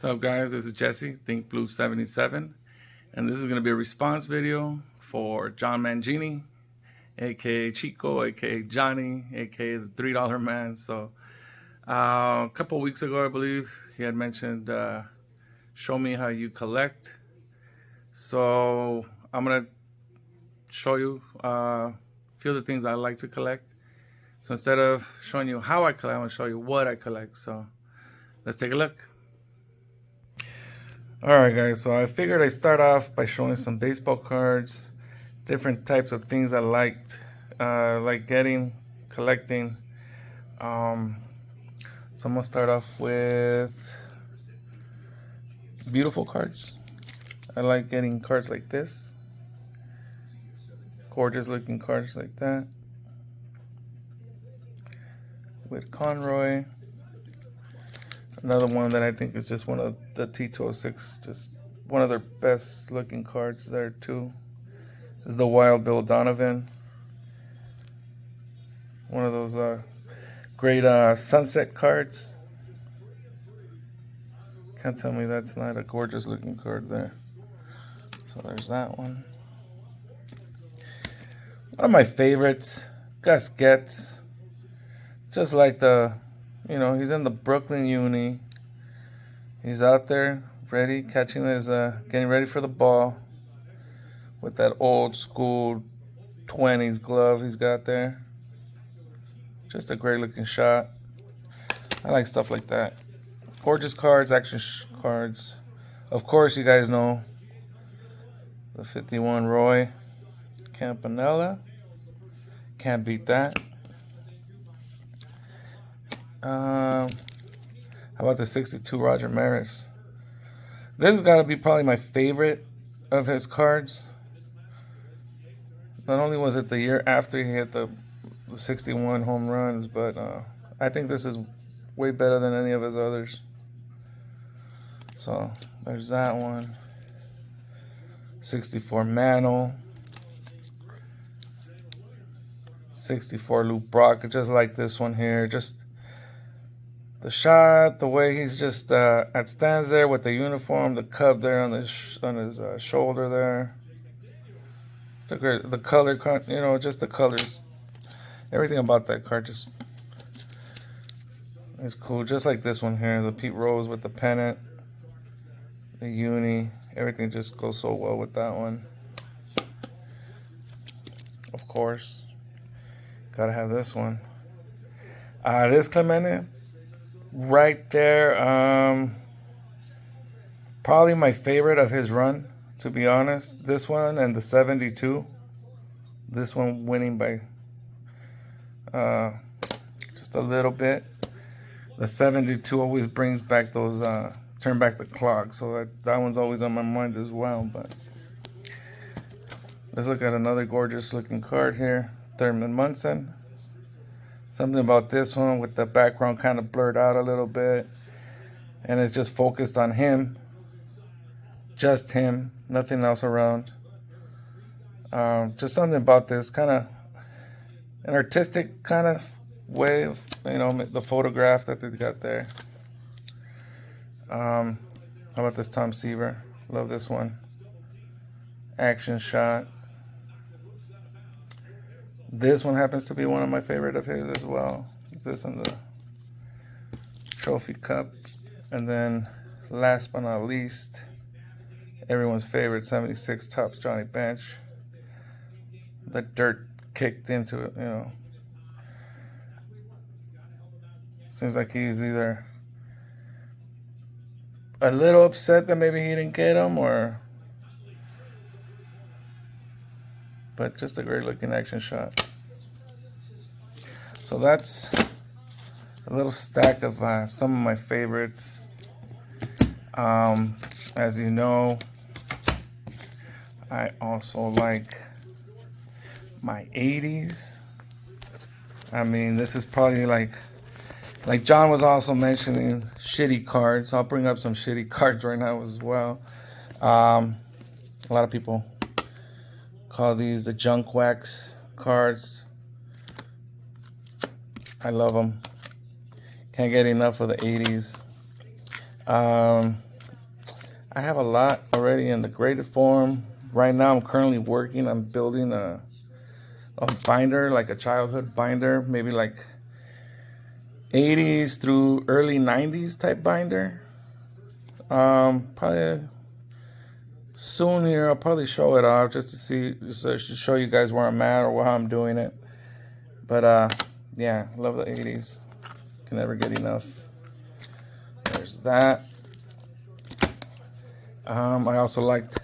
What's up, guys? This is Jesse, Think Blue 77, and this is going to be a response video for John Mangini, aka Chico, aka Johnny, aka the $3 man. So a couple weeks ago, I believe, he had mentioned show me how you collect. So I'm going to show you a few of the things I like to collect. So instead of showing you how I collect, I'm going to show you what I collect. So let's take a look. Alright guys, so I figured I'd start off by showing some baseball cards, different types of things I liked, like getting, collecting. So I'm going to start off with beautiful cards. I like getting cards like this, gorgeous looking cards like that, with Conroy. Another one that I think is just one of the T206, just one of their best looking cards there too, is the Wild Bill Donovan. One of those great sunset cards. Can't tell me that's not a gorgeous looking card there. So there's that one. One of my favorites, Gus Getz. Just like he's in the Brooklyn Uni. He's out there ready, catching his, getting ready for the ball with that old school 20s glove he's got there. Just a great looking shot. I like stuff like that. Gorgeous cards, action cards. Of course, you guys know the 51 Roy Campanella. Can't beat that. How about the 62 Roger Maris? This has got to be probably my favorite of his cards. Not only was it the year after he hit the 61 home runs, but I think this is way better than any of his others. So there's that one. 64 Mantle. 64 Lou Brock. Just like this one here. Just the shot, the way he's just stands there with the uniform, the cub there on his shoulder there. It's a great, the color, just the colors, everything about that card just is cool. Just like this one here, the Pete Rose with the pennant, the uni, everything just goes so well with that one. Of course, gotta have this one. This Clemente. Right there, probably my favorite of his run, to be honest. This one and the 72. This one winning by just a little bit. The 72 always brings back those, turn back the clock. So that one's always on my mind as well. But let's look at another gorgeous looking card here. Thurman Munson. Something about this one with the background kind of blurred out a little bit. And it's just focused on him. Just him. Nothing else around. Just something about this. Kind of an artistic kind of way of, the photograph that they got there. How about this Tom Seaver? Love this one. Action shot. This one happens to be one of my favorite of his as well. This and the Trophy Cup. And then last but not least, everyone's favorite 76 Topps Johnny Bench. The dirt kicked into it, Seems like he's either a little upset that maybe he didn't get him, but just a great looking action shot. So that's a little stack of some of my favorites. As you know, I also like my 80s. I mean, this is probably like John was also mentioning shitty cards. I'll bring up some shitty cards right now as well. A lot of people call these the junk wax cards. I love them. Can't get enough of the 80s. I have a lot already in the graded form. Right now I'm currently working on building a binder, like a childhood binder, maybe like 80s through early 90s type binder. Probably soon here I'll probably show it off just to see, just to show you guys where I'm at or how I'm doing it. But yeah, love the 80s. Can never get enough. There's that. I also liked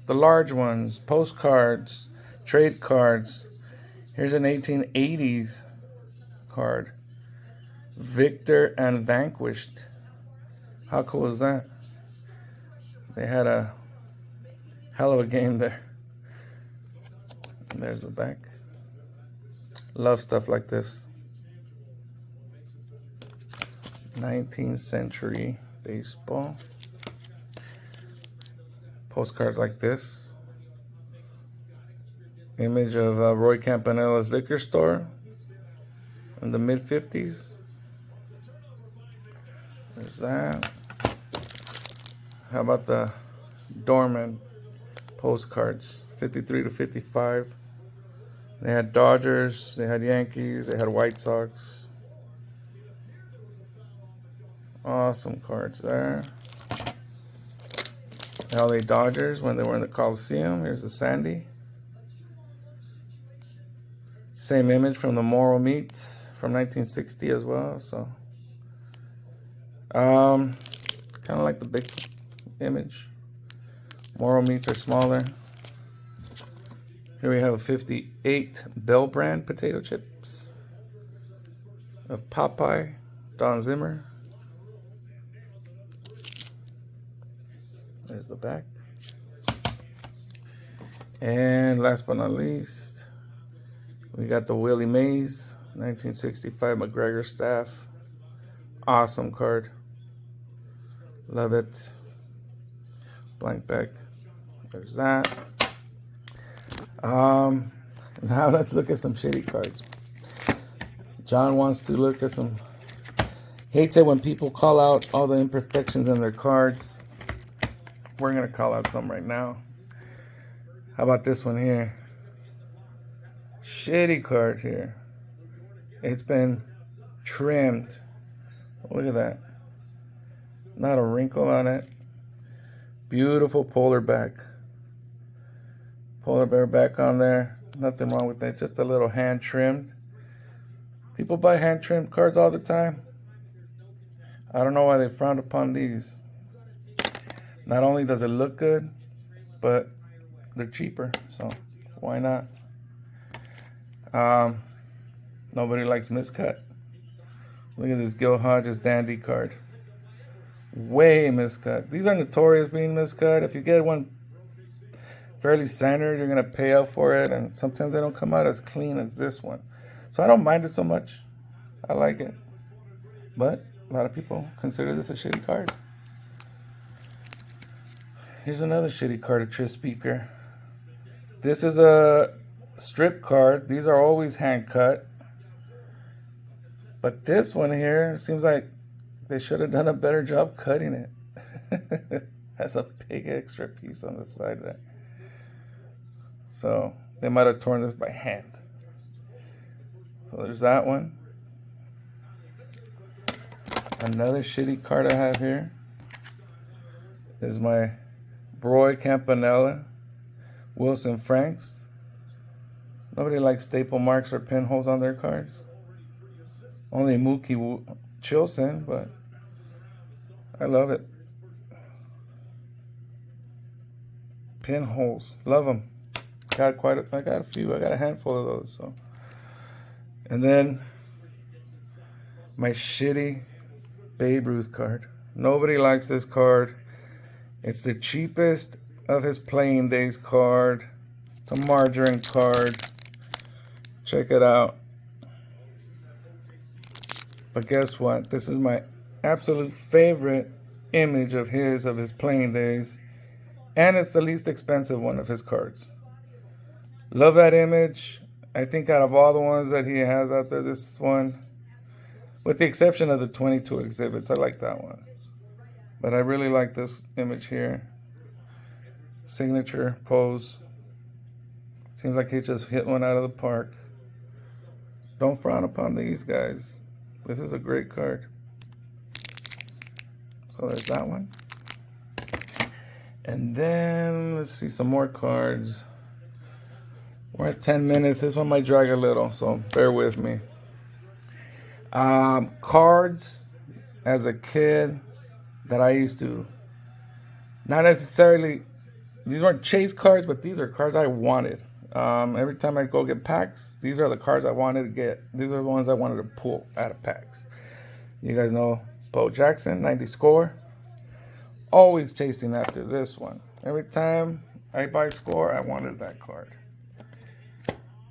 the large ones, postcards, trade cards. Here's an 1880s card. Victor and Vanquished. How cool is that? They had a hell of a game there. And there's the back. Love stuff like this. 19th century baseball. Postcards like this. Image of Roy Campanella's liquor store in the mid-50s. There's that. How about the Dorman postcards, 53 to 55. They had Dodgers, they had Yankees, they had White Sox. Awesome cards there. LA Dodgers when they were in the Coliseum. Here's the Sandy. Same image from the Morrow Meats from 1960 as well. So, kind of like the big image. Morrow Meats are smaller. Here we have a 58 Bell brand potato chips of Popeye, Don Zimmer. There's the back. And last but not least, we got the Willie Mays 1965 McGregor staff. Awesome card. Love it. Blank back. There's that. Now let's look at some shitty cards. John wants to look at some. Hates it when people call out all the imperfections in their cards. We're going to call out some right now. How about this one here? Shitty card here. It's been trimmed. Look at that. Not a wrinkle on it. Beautiful polar back. Polar bear back on there. Nothing wrong with that. Just a little hand trimmed. People buy hand trimmed cards all the time. I don't know why they frowned upon these. Not only does it look good, but they're cheaper, so why not? Nobody likes miscut. Look at this Gil Hodges dandy card. Way miscut. These are notorious being miscut. If you get one fairly centered, you're going to pay up for it, and sometimes they don't come out as clean as this one. So I don't mind it so much. I like it. But a lot of people consider this a shitty card. Here's another shitty card, a Tris Speaker. This is a strip card. These are always hand cut. But this one here seems like they should have done a better job cutting it. Has a big extra piece on the side there. So they might have torn this by hand. So there's that one. Another shitty card I have here is my Roy Campanella Wilson Franks. Nobody likes staple marks or pinholes on their cards. Only Mookie Chilson, but I love it. Pinholes, love them. I got a few. I got a handful of those. So, and then my shitty Babe Ruth card. Nobody likes this card. It's the cheapest of his playing days card. It's a margarine card. Check it out. But guess what? This is my absolute favorite image of his playing days. And it's the least expensive one of his cards. Love that image. I think out of all the ones that he has out there, this one, with the exception of the 22 exhibits, I like that one. But I really like this image here. Signature pose. Seems like he just hit one out of the park. Don't frown upon these guys. This is a great card. So there's that one. And then let's see some more cards. We're at 10 minutes. This one might drag a little, so bear with me. Cards as a kid that I used to, not necessarily, these weren't chase cards, but these are cards I wanted. Every time I go get packs, these are the cards I wanted to get. These are the ones I wanted to pull out of packs. You guys know Bo Jackson, 90 score. Always chasing after this one. Every time I buy score, I wanted that card.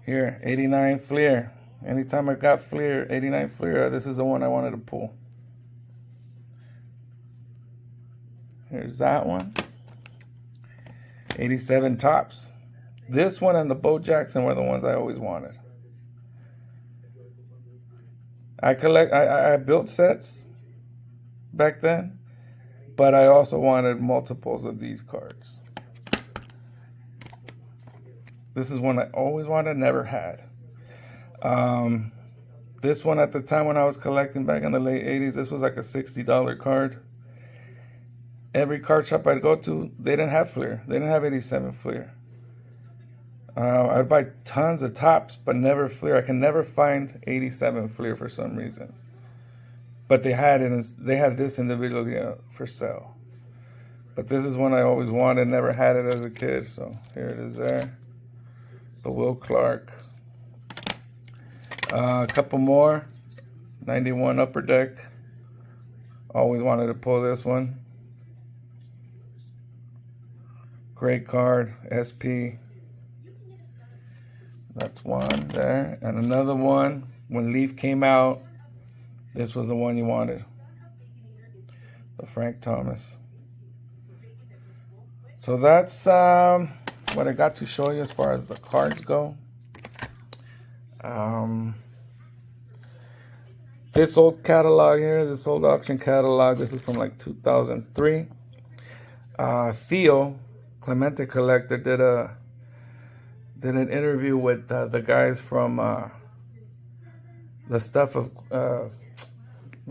Here, 89 Fleer. Anytime I got Fleer, 89 Fleer, this is the one I wanted to pull. Here's that one. 87 Tops. This one and the Bo Jackson were the ones I always wanted. I built sets back then, but I also wanted multiples of these cards. This is one I always wanted, never had. This one at the time when I was collecting back in the late 80s, this was like a $60 card. Every card shop I'd go to, they didn't have Fleer. They didn't have 87 Fleer. I'd buy tons of Tops, but never Fleer. I can never find 87 Fleer for some reason. But they had it. They had this individually for sale. But this is one I always wanted, never had it as a kid. So here it is there. The Will Clark. A couple more. 91 Upper Deck. Always wanted to pull this one. Great card. SP. That's one there. And another one. When Leaf came out, this was the one you wanted. The Frank Thomas. So that's what I got to show you as far as the cards go. This old catalog here, this old auction catalog, this is from like 2003. Theo, Clemente Collector, did an interview with the guys from the stuff of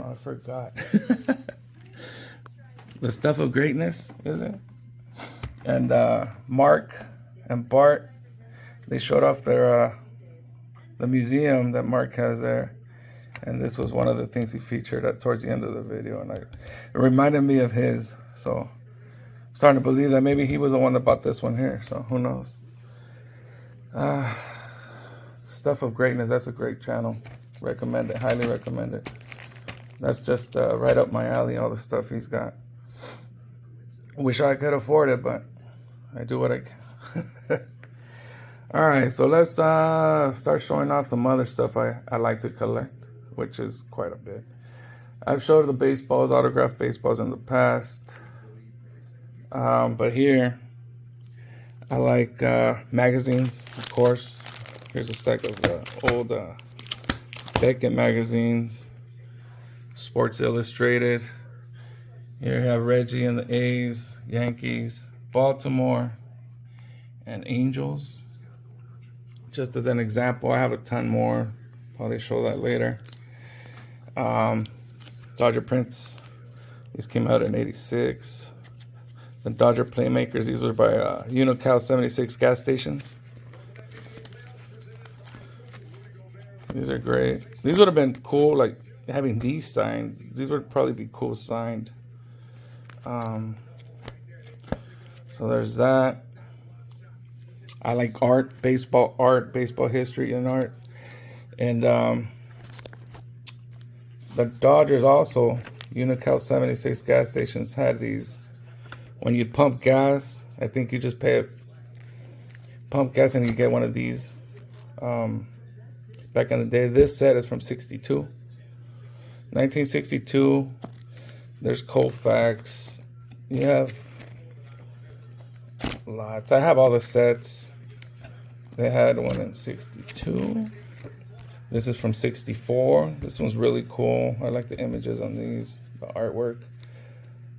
I forgot. The Stuff of Greatness, is it? And Mark and Bart, they showed off their the museum that Mark has there, and this was one of the things he featured towards the end of the video, and it reminded me of his. So I'm starting to believe that maybe he was the one that bought this one here. So who knows? Stuff of Greatness. That's a great channel. Recommend it. Highly recommend it. That's just right up my alley. All the stuff he's got. Wish I could afford it, but I do what I can. All right, so let's start showing off some other stuff I like to collect, which is quite a bit. I've showed the baseballs, autographed baseballs in the past, but here I like magazines, of course. Here's a stack of old Beckett magazines, Sports Illustrated. Here you have Reggie and the A's, Yankees, Baltimore, and Angels. Just as an example, I have a ton more. Probably show that later. Dodger prints. These came out in '86. The Dodger Playmakers. These were by Unical 76 gas stations. These are great. These would have been cool, like having these signed. These would probably be cool signed. So there's that. I like art, baseball history and art. And the Dodgers also, Unical 76 gas stations had these. When you pump gas, I think you just pump gas and you get one of these. Back in the day, this set is from 62. 1962. There's Colfax. You have lots. I have all the sets. They had one in 62. This is from 64. This one's really cool. I like the images on these, the artwork.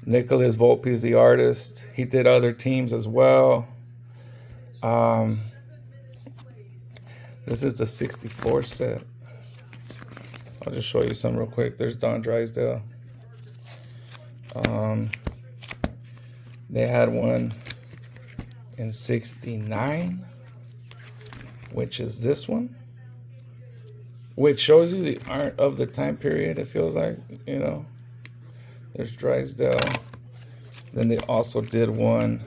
Nicholas Volpe is the artist. He did other teams as well. This is the 64 set. I'll just show you some real quick. There's Don Drysdale. They had one in 69, which is this one, which shows you the art of the time period, it feels like, you know. There's Drysdale. Then they also did one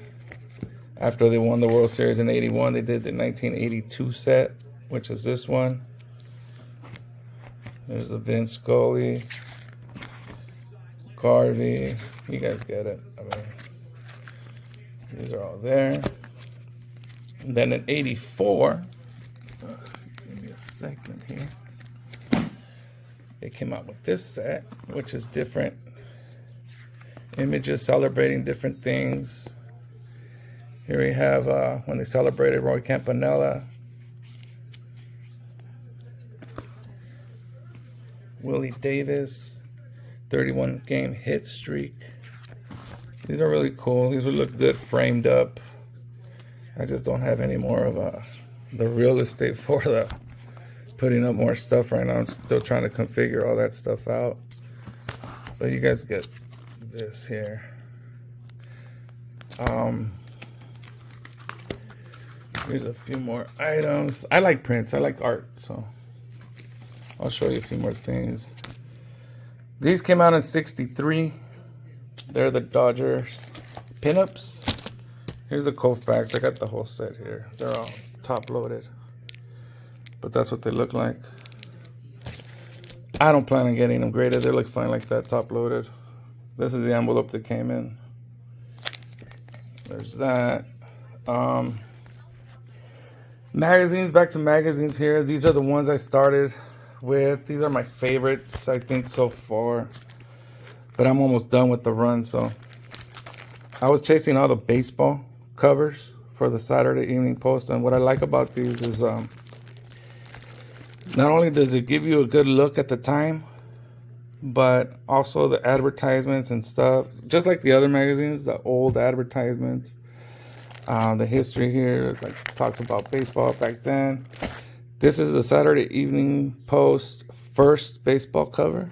after they won the World Series in 81. They did the 1982 set, which is this one. There's the Vince Scully, Garvey. You guys get it. I mean, these are all there. And then in 84, give me a second here. They came out with this set, which is different images celebrating different things. Here we have when they celebrated Roy Campanella, Willie Davis, 31 game hit streak. These are really cool. These would look good framed up. I just don't have any more of the real estate for the putting up more stuff right now. I'm still trying to configure all that stuff out. But you guys get this here. Here's a few more items. I like prints. I like art, so I'll show you a few more things. These came out in 63. They're the Dodgers pinups. Here's the Koufax. I got the whole set here. They're all top loaded, but that's what they look like. I don't plan on getting them graded. They look fine like that, top loaded. This is the envelope that came in. There's that. Magazines, back to magazines here. These are the ones I started with. These are my favorites, I think, so far. But I'm almost done with the run, so. I was chasing all the baseball covers for the Saturday Evening Post, and what I like about these is not only does it give you a good look at the time, but also the advertisements and stuff, just like the other magazines, the old advertisements, the history here, like talks about baseball back then. This is the Saturday Evening Post first baseball cover.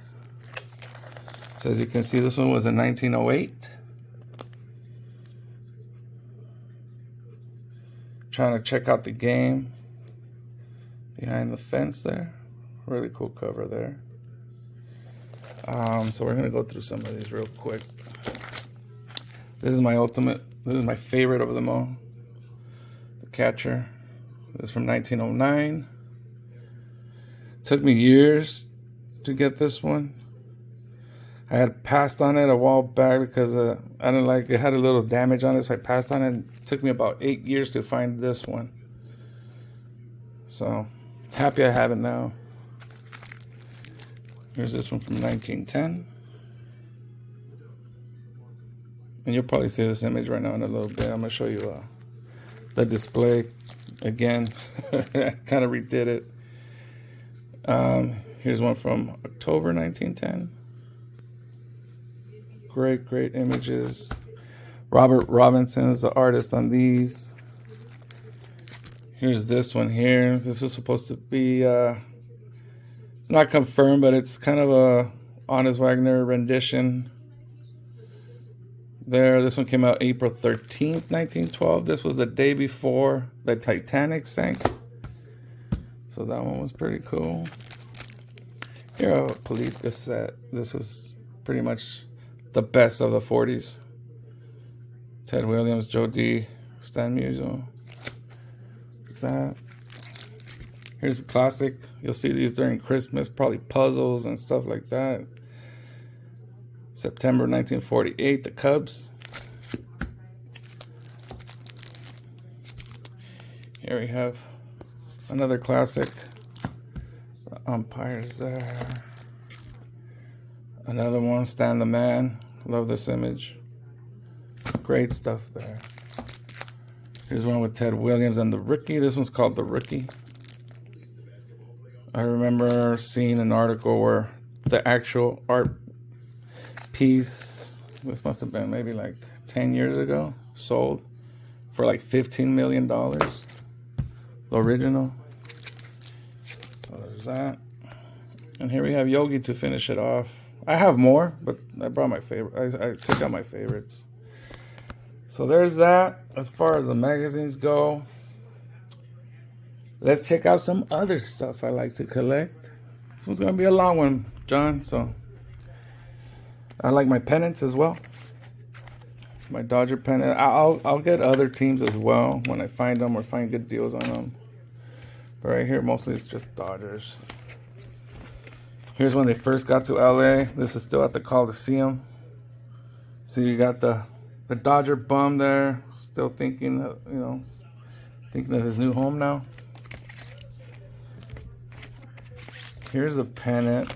So as you can see, this one was in 1908. Trying to check out the game behind the fence there. Really cool cover there. So we're gonna go through some of these real quick. This is my ultimate. This is my favorite of them all. The catcher. This is from 1909. Took me years to get this one. I had passed on it a while back because I didn't like it. Had a little damage on it, so I passed on it. It took me about 8 years to find this one. So happy I have it now. Here's this one from 1910. And you'll probably see this image right now in a little bit. I'm going to show you the display again. Kind of redid it. Here's one from October 1910. Great images. Robert Robinson is the artist on these. Here's this one here. This was supposed to be... it's not confirmed, but it's kind of a Honest Wagner rendition. There, this one came out April 13th, 1912. This was the day before the Titanic sank. So that one was pretty cool. Here, a Police Gazette. This was pretty much the best of the 40s. Ted Williams, Joe D, Stan Musial. That. Here's a classic. You'll see these during Christmas, probably puzzles and stuff like that. September 1948, the Cubs. Here we have another classic. The umpires there. Another one, Stan the Man. Love this image. Great stuff there. Here's one with Ted Williams and the Rookie. This one's called The Rookie. I remember seeing an article where the actual art piece This must have been maybe like 10 years ago. Sold for like $15 million. The original. So there's that. And here we have Yogi to finish it off. I have more, but I brought my favorite. I took out my favorites. So there's that. As far as the magazines go, let's check out some other stuff I like to collect. This one's gonna be a long one, John. So I like my pennants as well. My Dodger pennant. I'll get other teams as well when I find them or find good deals on them. But right here, mostly it's just Dodgers. Here's when they first got to LA. This is still at the Coliseum. So you got the Dodger bum there, still thinking, thinking of his new home now. Here's a pennant.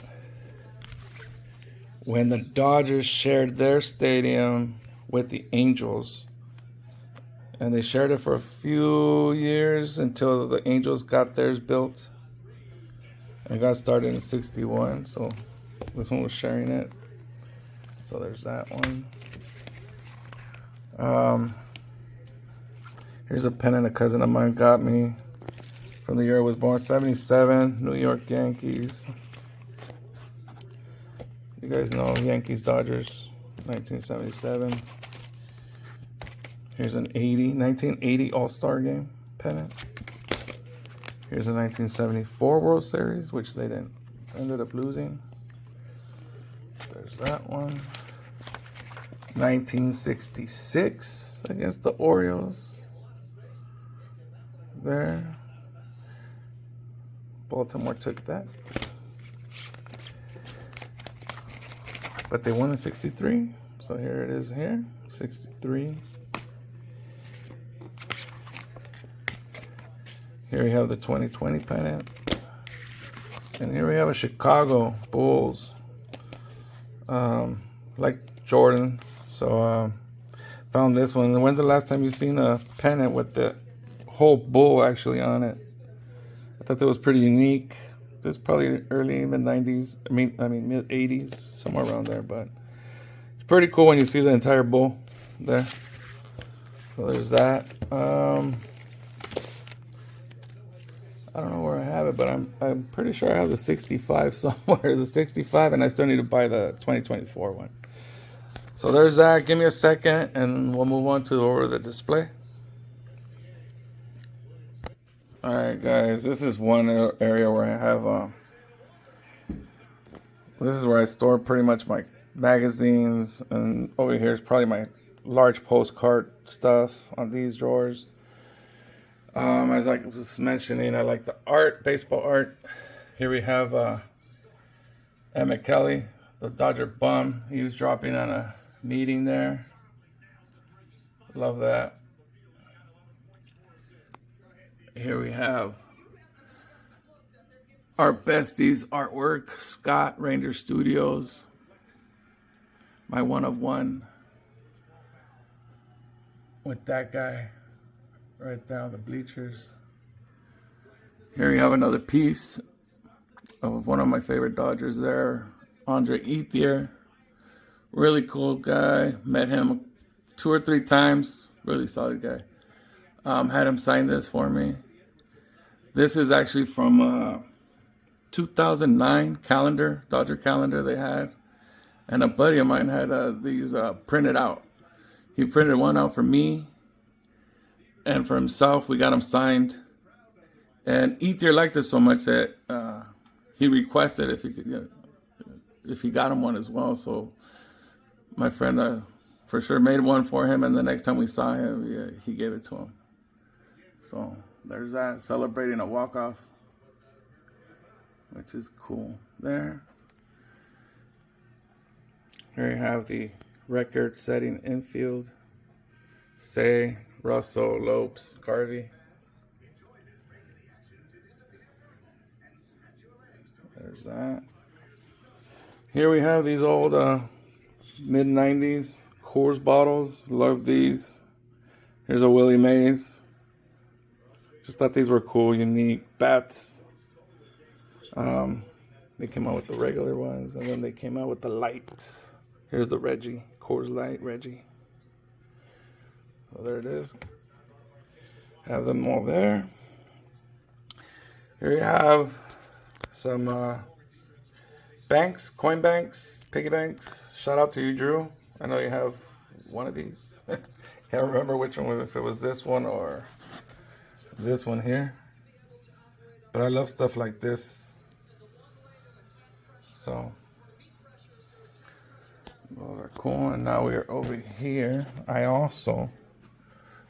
When the Dodgers shared their stadium with the Angels, and they shared it for a few years until the Angels got theirs built. It got started in '61, so this one was sharing it. So there's that one. Here's a pennant a cousin of mine got me from the year I was born, '77, New York Yankees. You guys know Yankees, Dodgers, 1977. Here's an 1980 All-Star Game pennant. Here's a 1974 World Series, which they ended up losing. There's that one. 1966 against the Orioles. There. Baltimore took that. But they won in '63. So here it is here. 63. Here we have the 2020 pennant. And here we have a Chicago Bulls. Like Jordan. So found this one. When's the last time you've seen a pennant with the whole bull actually on it? I thought that was pretty unique. This is probably early mid-90s. I mean mid-80s, somewhere around there. But it's pretty cool when you see the entire bull there. So there's that. I don't know where I have it, but I'm pretty sure I have the 65 somewhere. The 65, and I still need to buy the 2024 one. So there's that. Give me a second, and we'll move on to over the display. All right, guys. This is one area where I have. This is where I store pretty much my magazines, and over here is probably my large postcard stuff on these drawers. As I was mentioning, I like the art, baseball art. Here we have Emmett Kelly, the Dodger bum. He was dropping on a meeting there. Love that. Here we have our besties artwork, Scott, Ranger Studios. My one of one with that guy. Right there on the bleachers. Here you have another piece of one of my favorite Dodgers there, Andre Ethier. Really cool guy. Met him 2 or 3 times. Really solid guy. Had him sign this for me. This is actually from 2009 calendar, Dodger calendar they had. And a buddy of mine had these printed out. He printed one out for me. And for himself, we got him signed. And Ethier liked it so much that he requested if he got him one as well. So my friend for sure made one for him, and the next time we saw him, he gave it to him. So there's that, celebrating a walk-off, which is cool there. Here you have the record-setting infield. Say, Russell, Lopes, Garvey. There's that. Here we have these old mid-90s Coors bottles. Love these. Here's a Willie Mays. Just thought these were cool, unique bats. They came out with the regular ones, and then they came out with the lights. Here's the Reggie Coors Light, Reggie. So there it is. Have them all there. Here you have some banks, coin banks, piggy banks. Shout out to you, Drew. I know you have one of these. Can't remember which one, if it was this one or this one here. But I love stuff like this. So those are cool. And now we are over here. I also,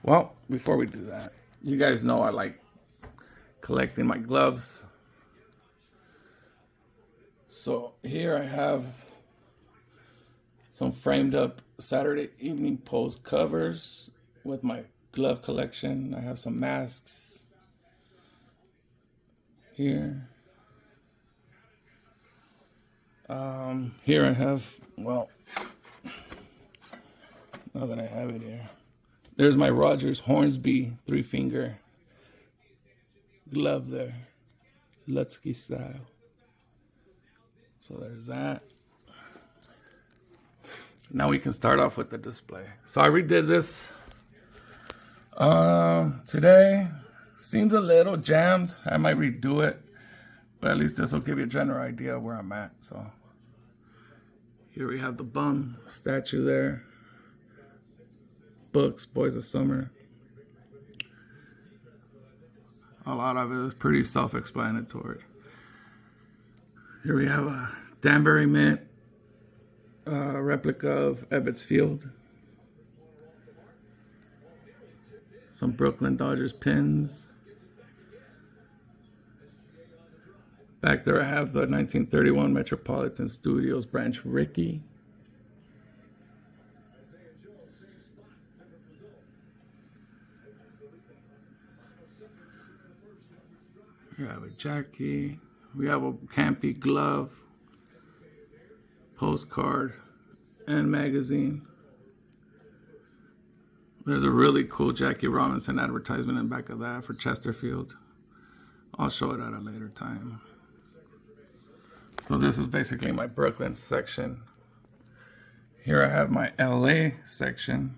well, before we do that, you guys know I like collecting my gloves. So here I have some framed up Saturday Evening Post covers with my glove collection. I have some masks here. Here I have, well, now that I have it here, there's my Rogers Hornsby 3-finger glove there, Lutsky style. So there's that. Now we can start off with the display. So I redid this today. Seems a little jammed. I might redo it, but at least this will give you a general idea of where I'm at. So here we have the bum statue there. Books, Boys of Summer. A lot of it is pretty self-explanatory. Here we have a Danbury Mint replica of Ebbets Field. Some Brooklyn Dodgers pins. Back there I have the 1931 Metropolitan Studios Branch Rickey. We have a Jackie. We have a Campy glove, postcard, and magazine. There's a really cool Jackie Robinson advertisement in back of that for Chesterfield. I'll show it at a later time. So this is basically my Brooklyn section. Here I have my LA section.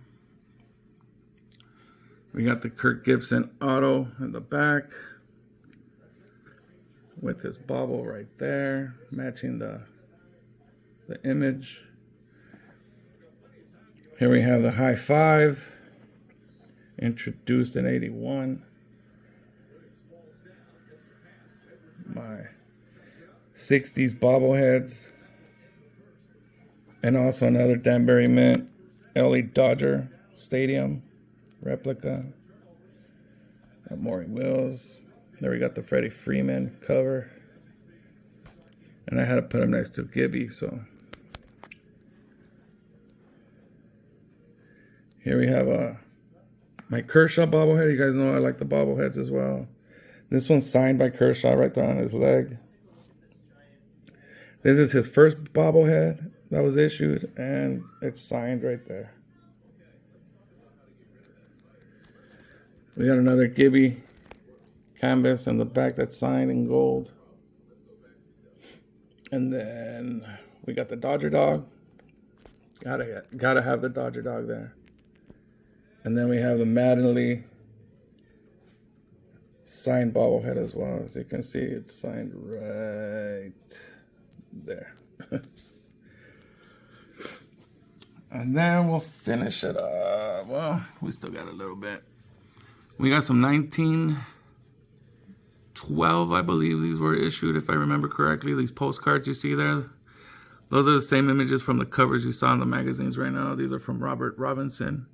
We got the Kirk Gibson auto in the back with his bobble right there, matching the image. Here we have the High Five, introduced in '81. My 60s bobbleheads. And also another Danbury Mint LA Dodger Stadium replica. Got Maury Wills. There we got the Freddie Freeman cover. And I had to put him next to Gibby, so. Here we have my Kershaw bobblehead. You guys know I like the bobbleheads as well. This one's signed by Kershaw right there on his leg. This is his first bobblehead that was issued, and it's signed right there. We got another Gibby canvas in the back that's signed in gold. And then we got the Dodger dog. Gotta have the Dodger dog there. And then we have the Mattingly signed bobblehead as well. As you can see, it's signed right there. And then we'll finish it up. Well, we still got a little bit. We got some 1912, I believe these were issued, if I remember correctly. These postcards you see there. Those are the same images from the covers you saw in the magazines right now. These are from Robert Robinson.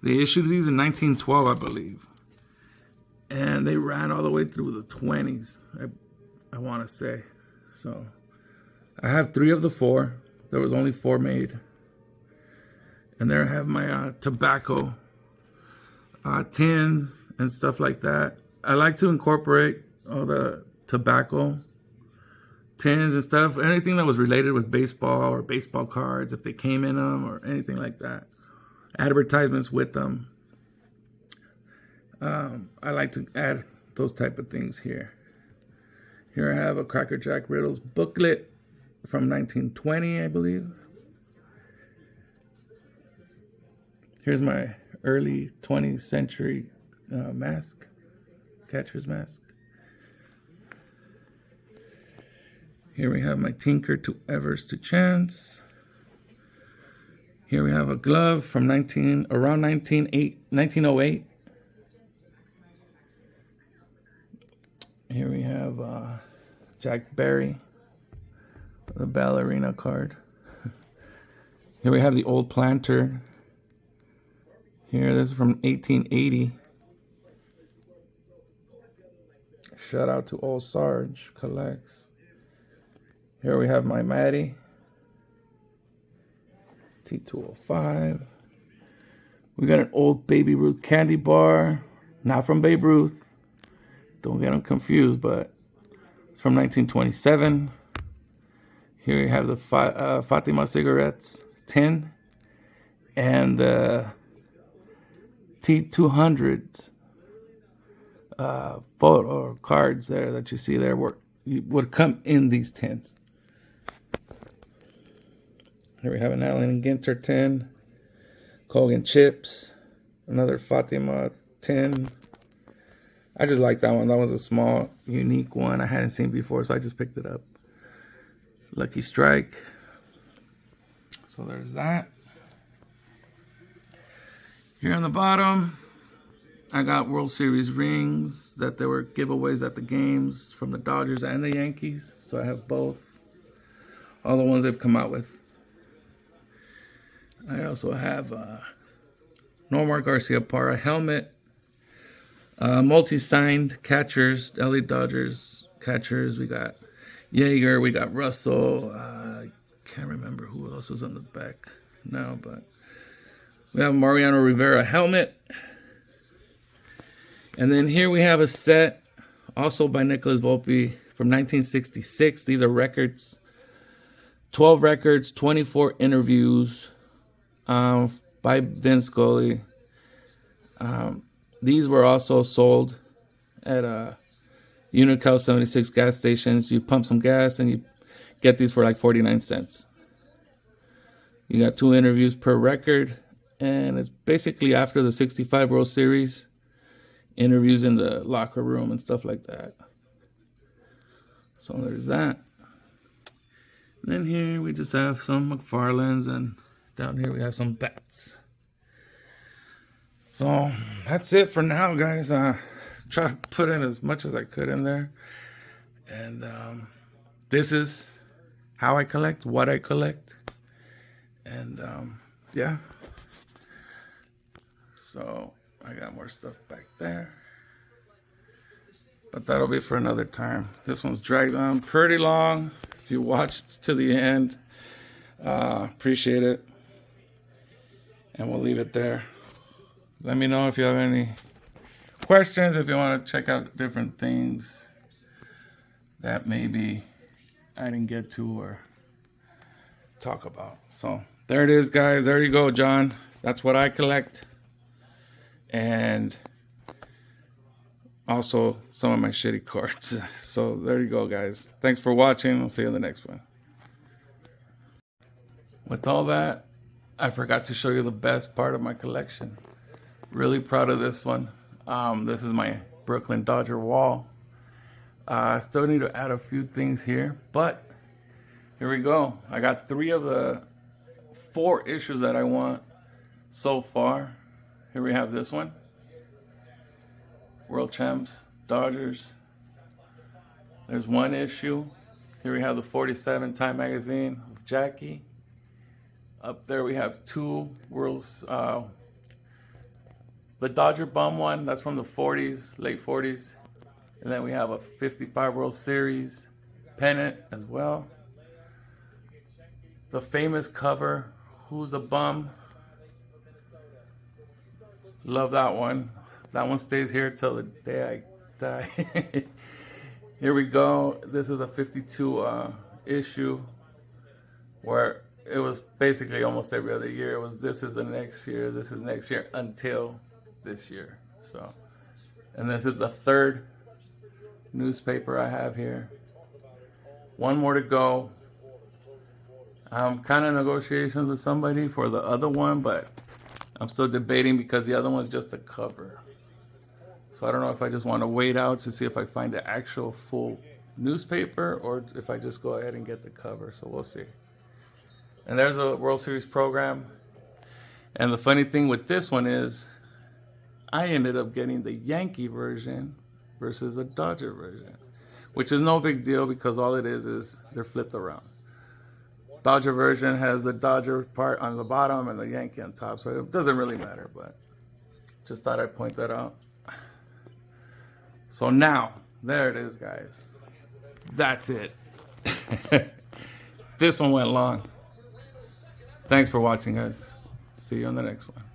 They issued these in 1912, I believe. And they ran all the way through the 20s, I want to say. So I have 3 of the 4. There was only 4 made. And there I have my tobacco tins and stuff like that. I like to incorporate all the tobacco tins and stuff. Anything that was related with baseball or baseball cards, if they came in them or anything like that. Advertisements with them. I like to add those type of things here. Here I have a Cracker Jack Riddles booklet from 1920, I believe. Here's my early 20th century mask, catcher's mask. Here we have my Tinker to Evers to Chance. Here we have a glove from around 1908. Here we have Jack Barry, the ballerina card. Here we have the old planter. Here, this is from 1880. Shout out to old Sarge collects. Here we have my Maddie. T205. We got an old Baby Ruth candy bar. Not from Babe Ruth. Don't get them confused, but it's from 1927. Here we have the Fatima cigarettes tin and the T200 photo or cards there that you see there would come in these tins. Here we have an Allen and Ginter tin, Colgan chips, another Fatima tin. I just like that one. That was a small, unique one I hadn't seen before, so I just picked it up. Lucky Strike. So there's that. Here on the bottom, I got World Series rings that there were giveaways at the games from the Dodgers and the Yankees. So I have both. All the ones they've come out with. I also have Nomar Garcia Parra helmet. Multi-signed catchers, LA Dodgers catchers. We got Yeager, we got Russell. I can't remember who else was on the back now, but we have Mariano Rivera helmet. And then here we have a set, also by Nicholas Volpe from 1966. These are records, 12 records, 24 interviews by Vin Scully. These were also sold at Unical 76 gas stations. You pump some gas and you get these for like 49 cents. You got 2 interviews per record, and it's basically after the 65 World Series, interviews in the locker room and stuff like that. So there's that. And then here we just have some McFarlane's, and down here we have some bats. So that's it for now, guys. Try to put in as much as I could in there. And this is how I collect, what I collect. And yeah. So I got more stuff back there. But that'll be for another time. This one's dragged on pretty long. If you watched to the end, appreciate it. And we'll leave it there. Let me know if you have any questions, if you want to check out different things that maybe I didn't get to or talk about. So there it is, guys. There you go, John. That's what I collect. And also some of my shitty cards. So there you go, guys. Thanks for watching. I'll see you in the next one. With all that, I forgot to show you the best part of my collection. Really proud of this one. This is my Brooklyn Dodger wall. I still need to add a few things here, but here we go. I got 3 of the 4 issues that I want so far. Here we have this one. World Champs, Dodgers. There's 1 issue. Here we have the 47 Time Magazine with Jackie. Up there we have 2 Worlds. The Dodger Bum one, that's from the 40s, late 40s. And then we have a 55 World Series pennant as well. The famous cover, Who's a Bum? Love that one. That one stays here till the day I die. Here we go. This is a 52 issue where it was basically almost every other year. It was this is the next year, this is next year until this year. So, and this is the 3rd newspaper I have here. 1 more to go. I'm kind of negotiations with somebody for the other one, but I'm still debating because the other one's just a cover. So I don't know if I just want to wait out to see if I find the actual full newspaper or if I just go ahead and get the cover. So we'll see. And there's a World Series program. And the funny thing with this one is I ended up getting the Yankee version versus the Dodger version, which is no big deal because all it is they're flipped around. Dodger version has the Dodger part on the bottom and the Yankee on top, so it doesn't really matter, but just thought I'd point that out. So now, there it is, guys. That's it. This one went long. Thanks for watching, guys. See you on the next one.